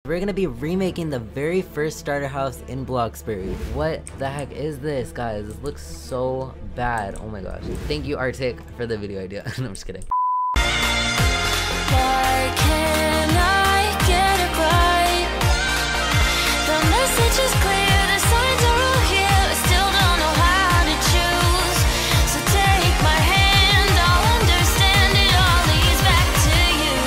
we're gonna be remaking the very first starter house in Bloxburg. What the heck is this, guys? This looks so bad. Oh my gosh. Thank you, Arctic, for the video idea. No, I'm just kidding. Why can't I get it right? The message is clear, the signs are all here. I still don't know how to choose. So take my hand, I'll understand it all leads back to you.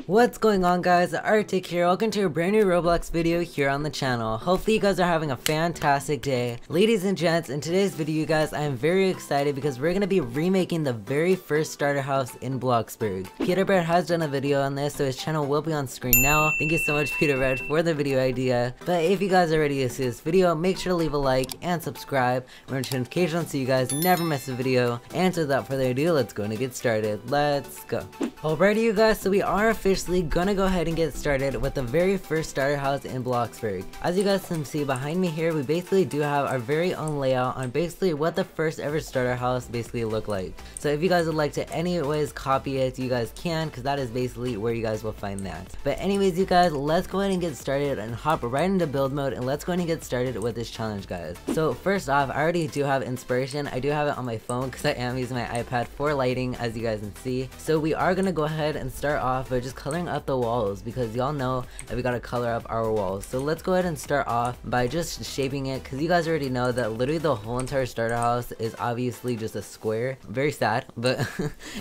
What's going on, guys? Arctic here. Welcome to a brand new Roblox video here on the channel. Hopefully you guys are having a fantastic day. Ladies and gents, in today's video, guys, I am very excited because we're going to be remaking the very first starter house in Bloxburg. Peter Bread has done a video on this, so his channel will be on screen now. Thank you so much, Peter Bread, for the video idea. But if you guys are ready to see this video, make sure to leave a like and subscribe. Remember to notifications so you guys never miss a video. And so without further ado, let's go and get started. Let's go. Alrighty, you guys, so we are officially gonna go ahead and get started with the very first starter house in Bloxburg. As you guys can see behind me here, we basically do have our very own layout on basically what the first ever starter house basically looked like. So if you guys would like to anyways copy it, you guys can, because that is basically where you guys will find that. But anyways, you guys, let's go ahead and get started and hop right into build mode, and let's go ahead and get started with this challenge, guys. So first off, I already do have inspiration. I do have it on my phone because I am using my iPad for lighting, as you guys can see. So we are gonna go ahead and start off by just coloring up the walls, because y'all know that we gotta color up our walls. So let's go ahead and start off by just shaping it, because you guys already know that literally the whole entire starter house is obviously just a square. Very sad, but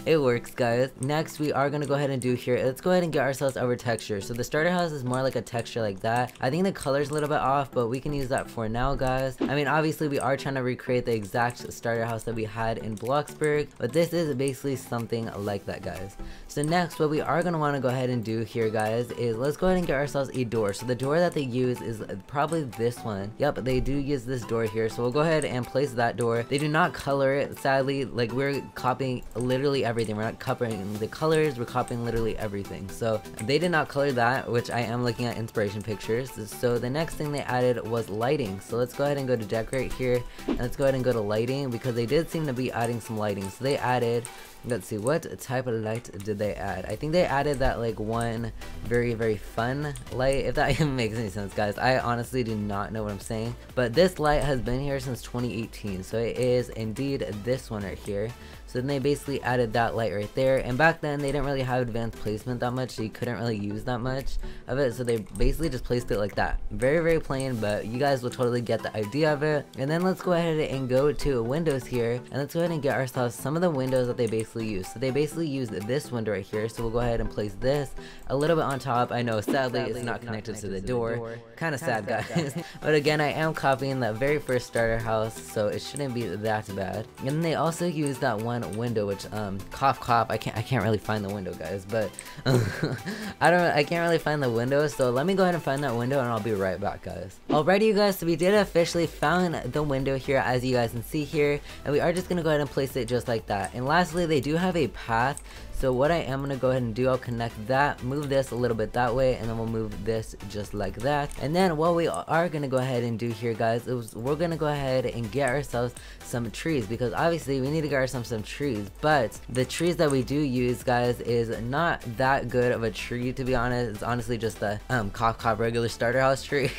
it works, guys. Next, we are gonna go ahead and do here, let's go ahead and get ourselves our texture. So the starter house is more like a texture like that. I think the color's a little bit off, but we can use that for now, guys. I mean, obviously we are trying to recreate the exact starter house that we had in Bloxburg, but this is basically something like that, guys. So next, what we are going to want to go ahead and do here, guys, is let's go ahead and get ourselves a door. So the door that they use is probably this one. Yep, they do use this door here. So we'll go ahead and place that door. They do not color it, sadly. Like, we're copying literally everything. We're not copying the colors, we're copying literally everything. So they did not color that, which I am looking at inspiration pictures. So the next thing they added was lighting. So let's go ahead and go to decorate here, and let's go ahead and go to lighting, because they did seem to be adding some lighting. So they added, let's see, what type of light did they add? I think they added that like one very fun light, if that even makes any sense, guys. I honestly do not know what I'm saying, but this light has been here since 2018, so it is indeed this one right here. So then they basically added that light right there, and back then they didn't really have advanced placement that much, so you couldn't really use that much of it, so they basically just placed it like that. Very plain, but you guys will totally get the idea of it. And then let's go ahead and go to windows here, and let's go ahead and get ourselves some of the windows that they basically use. So they basically use this window right here, so we'll go ahead and place this a little bit on top. I know, sadly it's not connected to the door. Kind of sad, guys. But again, I am copying that very first starter house, so it shouldn't be that bad. And then they also use that one window, which cough I can't really find the window, guys, but I can't really find the window, so let me go ahead and find that window and I'll be right back, guys. Alrighty, you guys, so we did officially found the window here, as you guys can see here, and we are just gonna go ahead and place it just like that. And lastly, they do have a path. So what I am going to go ahead and do, I'll connect that, move this a little bit that way, and then we'll move this just like that. And then what we are going to go ahead and do here, guys, is we're going to go ahead and get ourselves some trees, because obviously we need to get ourselves some trees. But the trees that we do use, guys, is not that good of a tree, to be honest. It's honestly just a cough regular starter house tree.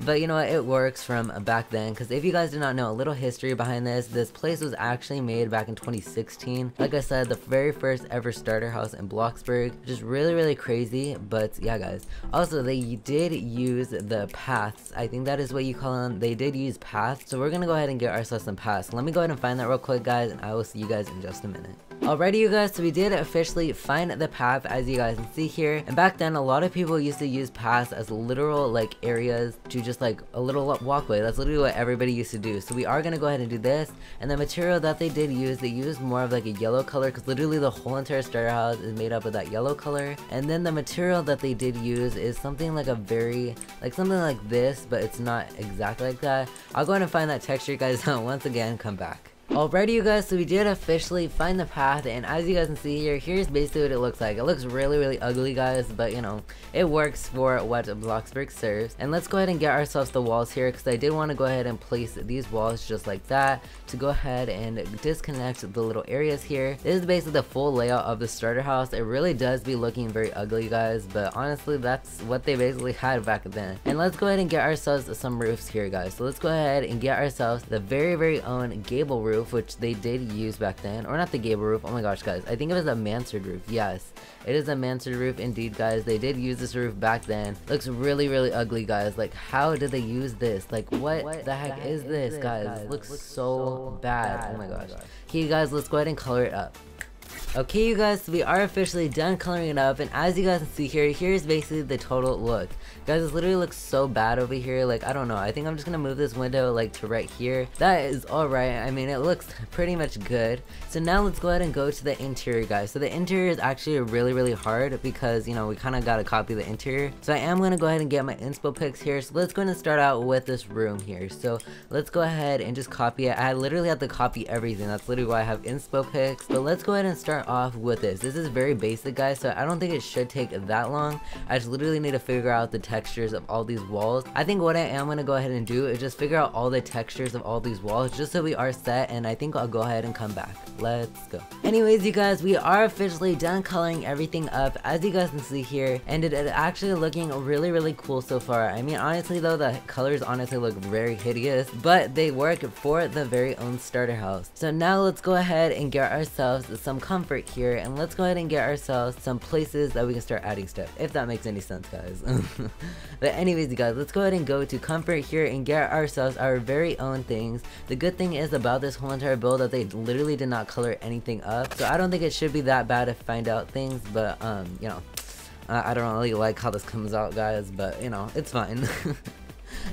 But you know what, it works from back then, because if you guys do not know a little history behind this place was actually made back in 2016. Like I said, the very first ever starter house in Bloxburg, which is really crazy. But yeah, guys, also they did use the paths. I think that is what you call them. They did use paths, so we're gonna go ahead and get ourselves some paths. Let me go ahead and find that real quick, guys, and I will see you guys in just a minute. Alrighty, you guys, so we did officially find the path, as you guys can see here. And back then, a lot of people used to use paths as literal like areas to just like a little walkway. That's literally what everybody used to do. So we are gonna go ahead and do this. And the material that they did use, they used more of like a yellow color, because literally the whole entire starter house is made up of that yellow color. And then the material that they did use is something like a very, like something like this, but it's not exactly like that. I'll go ahead and find that texture, guys. Once again, come back. Alrighty you guys, so we did officially find the path, and as you guys can see here, here's basically what it looks like. It looks really ugly guys, but you know, it works for what Bloxburg serves. And let's go ahead and get ourselves the walls here, because I did want to go ahead and place these walls just like that to go ahead and disconnect the little areas here. This is basically the full layout of the starter house. It really does be looking very ugly guys, but honestly that's what they basically had back then. And let's go ahead and get ourselves some roofs here guys. So let's go ahead and get ourselves the very own gable roof, which they did use back then, or not the gable roof. Oh my gosh guys, I think it was a mansard roof. Yes, it is a mansard roof indeed guys. They did use this roof back then. Looks really ugly guys. Like, how did they use this? Like, what the heck is this guys? It looks so bad. Oh my gosh. Okay guys, let's go ahead and color it up. Okay you guys, so we are officially done coloring it up, and as you guys can see here, here's basically the total look. Guys, this literally looks so bad over here. Like, I don't know, I think I'm just gonna move this window like to right here. That is alright. I mean, it looks pretty much good. So now let's go ahead and go to the interior guys. So the interior is actually really hard because, you know, we kind of gotta copy the interior. So I am gonna go ahead and get my inspo pics here. So let's go ahead and start out with this room here. So let's go ahead and just copy it. I literally have to copy everything. That's literally why I have inspo pics. But let's go ahead and start off with this. This is very basic guys, so I don't think it should take that long. I just literally need to figure out the textures of all these walls. I think what I am gonna go ahead and do is just figure out all the textures of all these walls just so we are set, and I think I'll go ahead and come back. Let's go. Anyways you guys, we are officially done coloring everything up as you guys can see here, and it is actually looking really cool so far. I mean, honestly though, the colors honestly look very hideous, but they work for the very own starter house. So now let's go ahead and get ourselves some comfort here, and let's go ahead and get ourselves some places that we can start adding stuff, if that makes any sense guys. But anyways you guys, let's go ahead and go to comfort here and get ourselves our very own things. The good thing is about this whole entire build that they literally did not color anything up, so I don't think it should be that bad to find out things, but you know, I don't really like how this comes out guys, but you know, it's fine.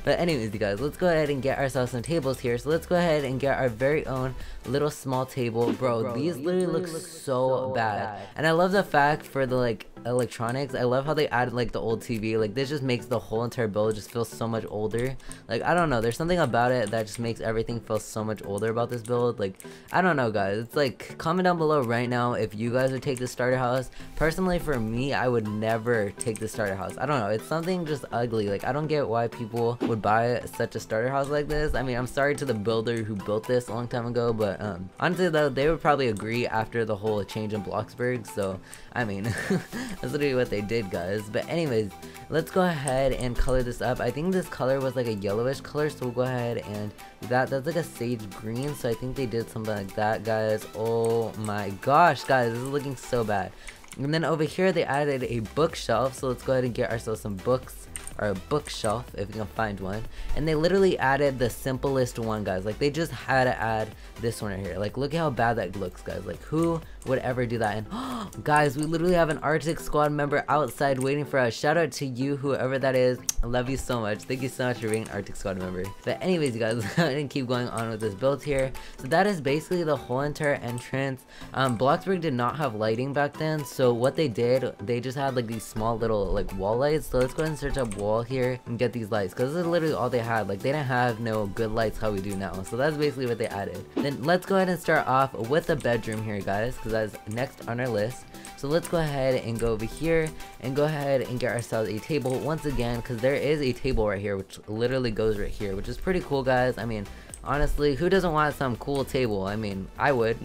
But anyways you guys, let's go ahead and get ourselves some tables here. So let's go ahead and get our very own little small table. Bro, these literally look so bad. And I love the fact for the like electronics, I love how they added like the old TV. Like, this just makes the whole entire build just feel so much older. Like, I don't know, there's something about it that just makes everything feel so much older about this build. Like, I don't know guys, it's like, comment down below right now if you guys would take the starter house. Personally for me, I would never take the starter house. I don't know, it's something just ugly. Like, I don't get why people would buy such a starter house like this. I mean, I'm sorry to the builder who built this a long time ago, but honestly though, they would probably agree after the whole change in Bloxburg. So I mean, that's literally what they did guys. But anyways, let's go ahead and color this up. I think this color was like a yellowish color, so we'll go ahead and that's like a sage green, so I think they did something like that guys. Oh my gosh guys, this is looking so bad. And then over here they added a bookshelf, so let's go ahead and get ourselves some books, or a bookshelf if you can find one. And they literally added the simplest one guys. Like, they just had to add this one right here. Like, look at how bad that looks guys. Like, who would ever do that? And guys, we literally have an Arctic Squad member outside waiting for us. Shout out to you, whoever that is. I love you so much. Thank you so much for being an Arctic Squad member. But anyways you guys, let's go ahead and keep going on with this build here. So that is basically the whole entire entrance. Bloxburg did not have lighting back then, so what they did, they just had like these small little like wall lights. So let's go ahead and search up wall here and get these lights, because this is literally all they had. Like, they didn't have no good lights how we do now, so that's basically what they added. Then let's go ahead and start off with the bedroom here guys, because that's next on our list. So let's go ahead and go over here and go ahead and get ourselves a table once again, because there is a table right here which literally goes right here, which is pretty cool guys. I mean, honestly, who doesn't want some cool table? I mean, I would.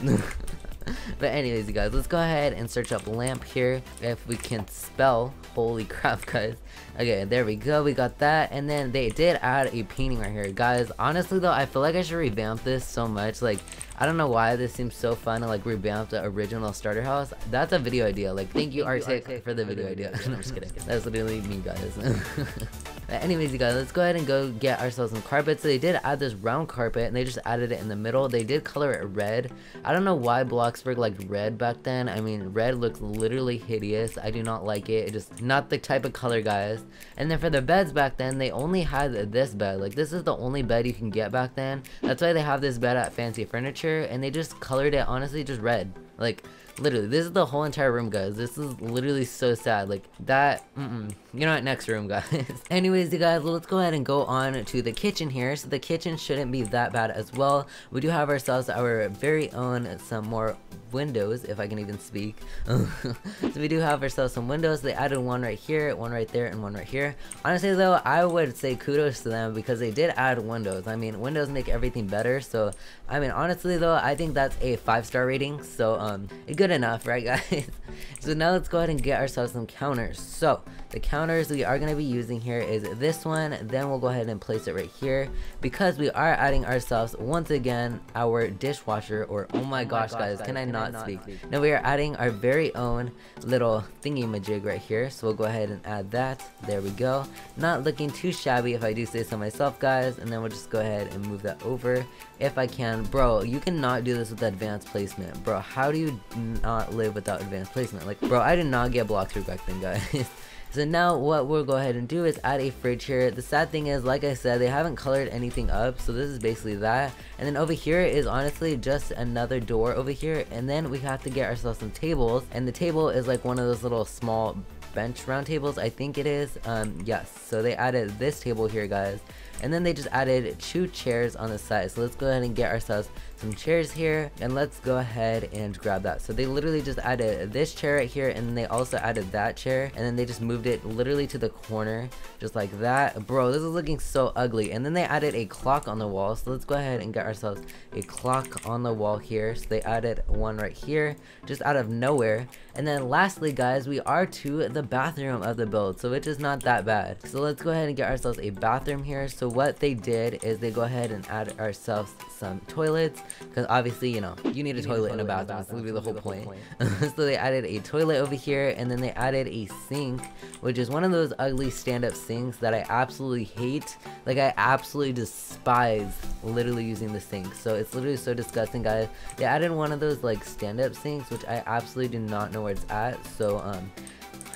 But anyways you guys, let's go ahead and search up lamp here if we can spell. Holy crap guys. Okay, there we go, we got that. And then they did add a painting right here guys. Honestly though, I feel like I should revamp this so much. Like, I don't know why this seems so fun to like revamp the original starter house. That's a video idea. Like, thank you Arctic for the video idea. No, I'm just kidding. That's literally me guys. But anyways you guys, let's go ahead and go get ourselves some carpet. So they did add this round carpet and they just added it in the middle. They did color it red. I don't know why Bloxburg liked red back then. I mean, red looks literally hideous. I do not like it. It's just not the type of color guys. And then for the beds back then, they only had this bed. Like, this is the only bed you can get back then. That's why they have this bed at Fancy Furniture, and they just colored it honestly just red. Like, Literally, this is the whole entire room, guys. This is literally so sad. Like that, you know what, next room, guys. Anyways, you guys, let's go ahead and go on to the kitchen here. So the kitchen shouldn't be that bad as well. We do have ourselves our very own some more windows, if I can even speak. So we do have ourselves some windows. They added one right here, one right there, and one right here. Honestly though, I would say kudos to them because they did add windows. I mean, windows make everything better. So I mean, honestly though, I think that's a 5-star rating. So good enough, right guys? So now let's go ahead and get ourselves some counters. So the counters we are going to be using here is this one. Then we'll go ahead and place it right here because we are adding ourselves once again our dishwasher, or oh my gosh guys, can I not speak? Now we are adding our very own little thingy-majig right here. So we'll go ahead and add that. There we go. Not looking too shabby if I do say so myself, guys. And then we'll just go ahead and move that over if I can. Bro, you cannot do this with advanced placement. Bro, how do you not live without advanced placement? Like, bro, I did not get Bloxburg back then, guys. So now what we'll go ahead and do is add a fridge here. The sad thing is, like I said, they haven't colored anything up, so this is basically that. And then over here is honestly just another door over here, and then we have to get ourselves some tables, and the table is like one of those little small bench round tables, I think it is. Yes, so they added this table here, guys, and then they just added 2 chairs on the side. So let's go ahead and get ourselves some chairs here, and let's go ahead and grab that. So they literally just added this chair right here, and then they also added that chair, and then they just moved it literally to the corner just like that. Bro, this is looking so ugly. And then they added a clock on the wall, so let's go ahead and get ourselves a clock on the wall here. So they added one right here just out of nowhere. And then lastly, guys, we are to the bathroom of the build, so which is not that bad. So let's go ahead and get ourselves a bathroom here. So what they did is they go ahead and add ourselves some toilets, because obviously, you know, you need a toilet in a bathroom. That's literally the whole point. So they added a toilet over here, and then they added a sink, which is one of those ugly stand-up sinks that I absolutely hate. Like, I absolutely despise literally using the sink. So it's literally so disgusting, guys. They added one of those like stand-up sinks, which I absolutely do not know where it's at. So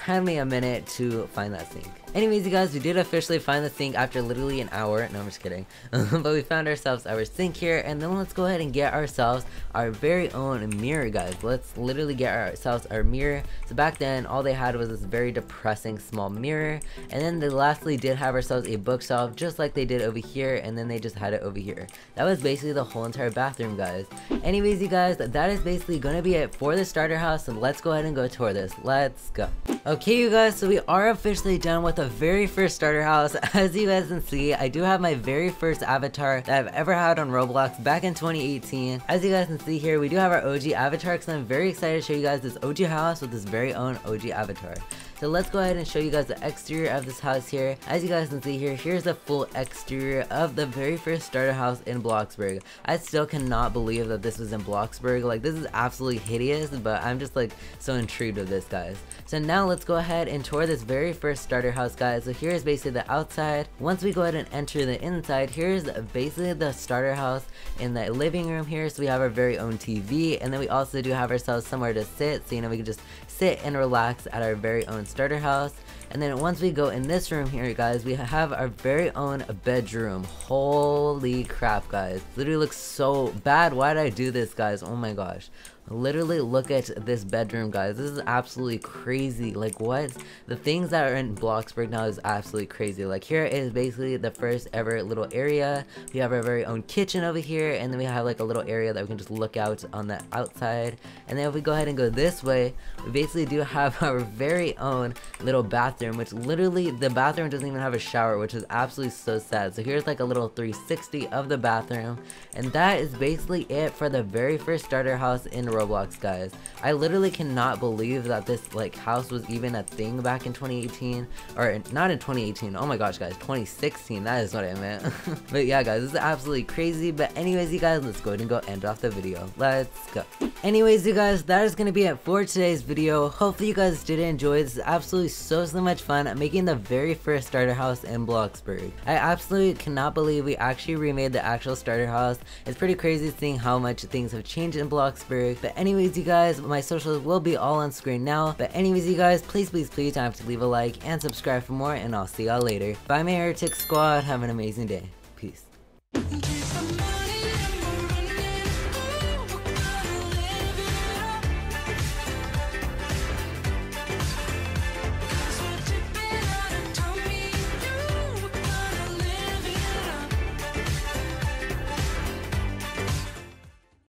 hand me a minute to find that sink. Anyways, you guys, we did officially find the sink after literally an hour. No, I'm just kidding. But we found ourselves our sink here, and then let's go ahead and get ourselves our very own mirror, guys. Let's literally get ourselves our mirror. So back then, all they had was this very depressing small mirror, and then they lastly did have ourselves a bookshelf, just like they did over here, and then they just had it over here. That was basically the whole entire bathroom, guys. Anyways, you guys, that is basically gonna be it for the starter house, so let's go ahead and go tour this. Let's go. Okay, you guys, so we are officially done with the very first starter house. As you guys can see, I do have my very first avatar that I've ever had on Roblox back in 2018. As you guys can see here, we do have our OG avatar, because I'm very excited to show you guys this OG house with this very own OG avatar. So let's go ahead and show you guys the exterior of this house here. As you guys can see here, here's the full exterior of the very first starter house in Bloxburg. I still cannot believe that this was in Bloxburg. Like, this is absolutely hideous, but I'm just like so intrigued with this, guys. So now let's go ahead and tour this very first starter house, guys. So here's basically the outside. Once we go ahead and enter the inside, here's basically the starter house in the living room here. So we have our very own TV, and then we also do have ourselves somewhere to sit, so you know, we can just sit and relax at our very own starter house. And then once we go in this room here, guys, we have our very own bedroom. Holy crap, guys, literally looks so bad. Why did I do this, guys? Oh my gosh. Literally look at this bedroom, guys. This is absolutely crazy. Like, what? The things that are in Bloxburg now is absolutely crazy. Like, here is basically the first ever little area. We have our very own kitchen over here, and then we have like a little area that we can just look out on the outside. And then if we go ahead and go this way, we basically do have our very own little bathroom, which literally the bathroom doesn't even have a shower, which is absolutely so sad. So here's like a little 360 of the bathroom, and that is basically it for the very first starter house in Roblox, guys. I literally cannot believe that this like house was even a thing back in 2018, or not in 2018. Oh my gosh, guys, 2016, that is what I meant. But yeah, guys, this is absolutely crazy. But anyways, you guys, let's go ahead and go end off the video. Let's go. Anyways, you guys, that is gonna be it for today's video. Hopefully you guys did enjoy. This is absolutely so much fun making the very first starter house in Bloxburg. I absolutely cannot believe we actually remade the actual starter house. It's pretty crazy seeing how much things have changed in Bloxburg. But anyways, you guys, my socials will be all on screen now. But anyways, you guys, please don't have to leave a like and subscribe for more, and I'll see y'all later. Bye, my Heretic Squad. Have an amazing day. Peace.